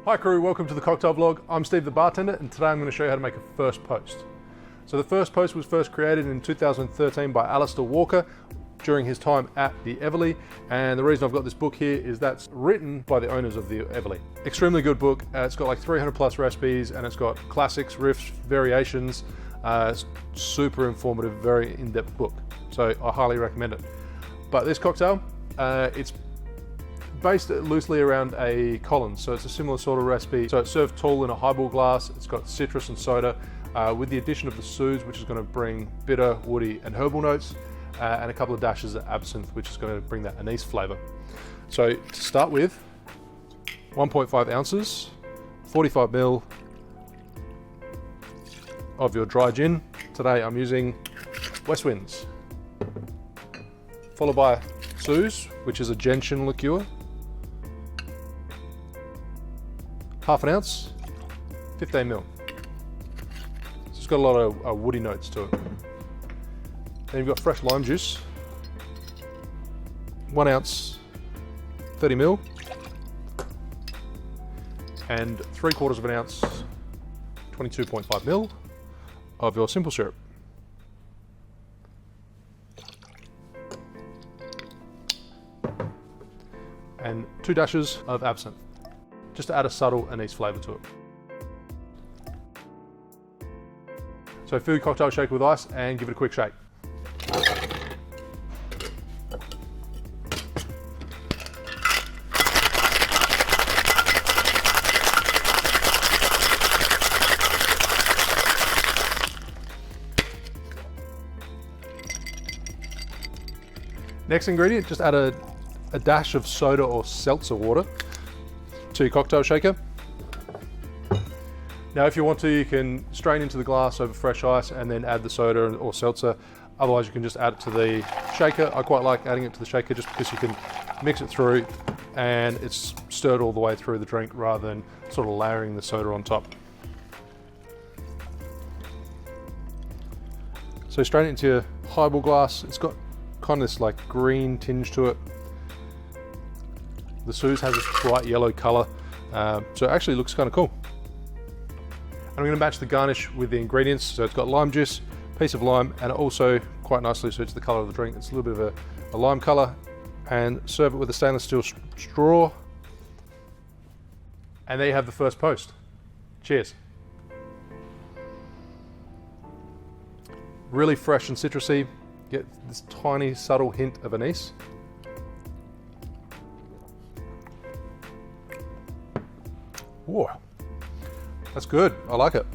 Hi crew, welcome to the cocktail vlog. I'm Steve the bartender, and today I'm going to show you how to make a first post. So the first post was first created in 2013 by Alastair Walker during his time at the Everleigh, and the reason I've got this book here is that's written by the owners of the Everleigh. Extremely good book. It's got like 300 plus recipes, and it's got classics, riffs, variations. It's super informative, very in-depth book. So I highly recommend it. But this cocktail, it's based loosely around a Collins, so it's a similar sort of recipe. So it's served tall in a highball glass. It's got citrus and soda, with the addition of the Suze, which is going to bring bitter, woody, and herbal notes, and a couple of dashes of absinthe, which is going to bring that anise flavour. So to start with, 1.5 ounces, 45 ml of your dry gin. Today I'm using West Winds, followed by Suze, which is a Gentian liqueur. Half an ounce, 15 ml. So it's got a lot of woody notes to it. Then you've got fresh lime juice, 1 ounce, 30 ml, and 3/4 of an ounce, 22.5 ml of your simple syrup. And 2 dashes of absinthe, just to add a subtle anise flavour to it. So fill your cocktail shaker with ice and give it a quick shake. Next ingredient, just add a dash of soda or seltzer water to your cocktail shaker. Now if you want to, you can strain into the glass over fresh ice and then add the soda or seltzer. Otherwise you can just add it to the shaker. I quite like adding it to the shaker just because you can mix it through and it's stirred all the way through the drink rather than sort of layering the soda on top. So strain it into your highball glass. It's got kind of this like green tinge to it. The Suze has this bright yellow colour, so it actually looks kind of cool. And I'm going to match the garnish with the ingredients. So it's got lime juice, piece of lime, and it also quite nicely suits the colour of the drink. It's a little bit of a lime colour, and serve it with a stainless steel straw. And there you have the first post. Cheers. Really fresh and citrusy. Get this tiny subtle hint of anise. Whoa, that's good. I like it.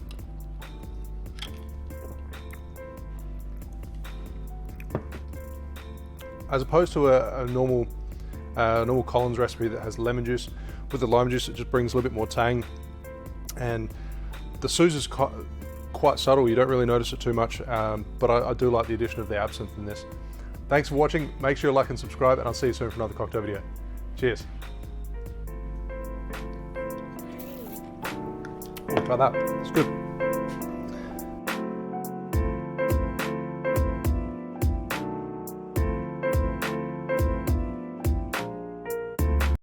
As opposed to a normal Collins recipe that has lemon juice, with the lime juice it just brings a little bit more tang, and the Suze is quite subtle. You don't really notice it too much, but I do like the addition of the absinthe in this. Thanks for watching. Make sure you like and subscribe, and I'll see you soon for another cocktail video. Cheers. Try that. It's good.